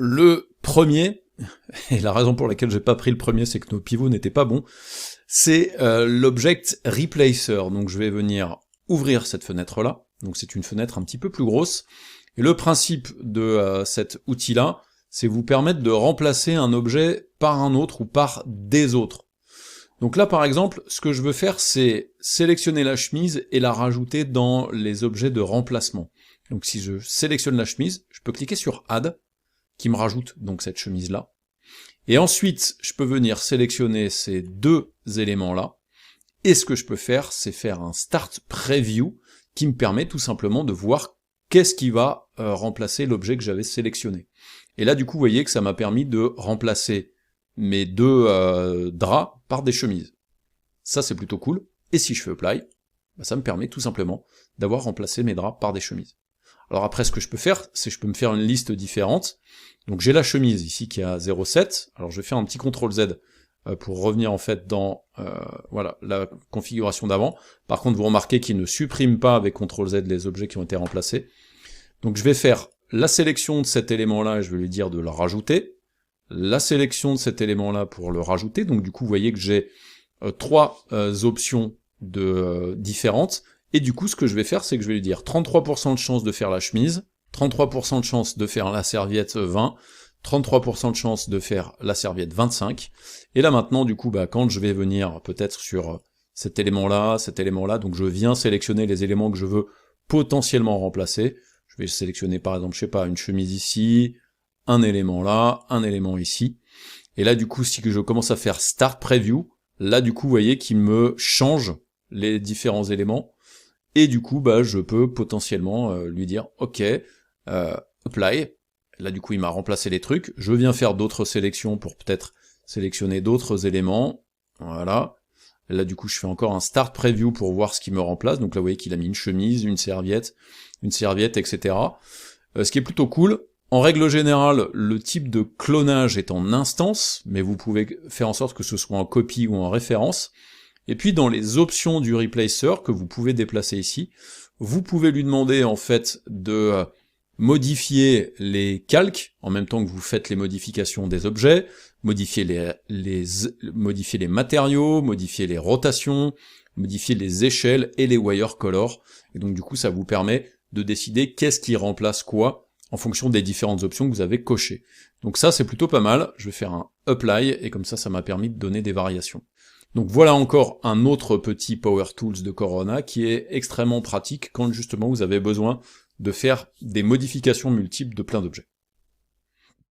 le premier, et la raison pour laquelle j'ai pas pris le premier, c'est que nos pivots n'étaient pas bons, c'est l'Object Replacer. Donc je vais venir ouvrir cette fenêtre-là, donc c'est une fenêtre un petit peu plus grosse, et le principe de cet outil-là, c'est vous permettre de remplacer un objet par un autre ou par des autres. Donc là, par exemple, ce que je veux faire, c'est sélectionner la chemise et la rajouter dans les objets de remplacement. Donc si je sélectionne la chemise, je peux cliquer sur Add, qui me rajoute donc cette chemise-là. Et ensuite, je peux venir sélectionner ces deux éléments-là, et ce que je peux faire, c'est faire un Start Preview, qui me permet tout simplement de voir qu'est-ce qui va remplacer l'objet que j'avais sélectionné. Et là, du coup, vous voyez que ça m'a permis de remplacer mes deux draps par des chemises. Ça, c'est plutôt cool. Et si je fais Apply, bah, ça me permet tout simplement d'avoir remplacé mes draps par des chemises. Alors après, ce que je peux faire, c'est que je peux me faire une liste différente. Donc j'ai la chemise ici qui est à 0,7. Alors je vais faire un petit CTRL Z pour revenir en fait dans voilà, la configuration d'avant. Par contre, vous remarquez qu'il ne supprime pas avec CTRL Z les objets qui ont été remplacés. Donc je vais faire la sélection de cet élément-là, et je vais lui dire de le rajouter. La sélection de cet élément-là pour le rajouter. Donc du coup, vous voyez que j'ai trois options différentes. Et du coup, ce que je vais faire, c'est que je vais lui dire 33% de chance de faire la chemise, 33% de chance de faire la serviette 20, 33% de chance de faire la serviette 25. Et là maintenant, du coup, bah, quand je vais venir peut-être sur cet élément-là, donc je viens sélectionner les éléments que je veux potentiellement remplacer. Je vais sélectionner par exemple, je sais pas, une chemise ici, un élément là, un élément ici. Et là, du coup, si je commence à faire Start Preview, là, du coup, vous voyez qu'il me change les différents éléments. Et du coup, bah, je peux potentiellement lui dire « Ok, Apply ». Là, du coup, il m'a remplacé les trucs. Je viens faire d'autres sélections pour peut-être sélectionner d'autres éléments. Voilà. Là, du coup, je fais encore un Start Preview pour voir ce qui me remplace. Donc là, vous voyez qu'il a mis une chemise, une serviette, etc. Ce qui est plutôt cool. En règle générale, le type de clonage est en instance, mais vous pouvez faire en sorte que ce soit en copie ou en référence. Et puis dans les options du replacer que vous pouvez déplacer ici, vous pouvez lui demander en fait de modifier les calques en même temps que vous faites les modifications des objets, modifier les matériaux, modifier les rotations, modifier les échelles et les wire color. Et donc du coup ça vous permet de décider qu'est-ce qui remplace quoi en fonction des différentes options que vous avez cochées. Donc ça c'est plutôt pas mal, je vais faire un Apply et comme ça m'a permis de donner des variations. Donc voilà encore un autre petit Power Tools de Corona qui est extrêmement pratique quand justement vous avez besoin de faire des modifications multiples de plein d'objets.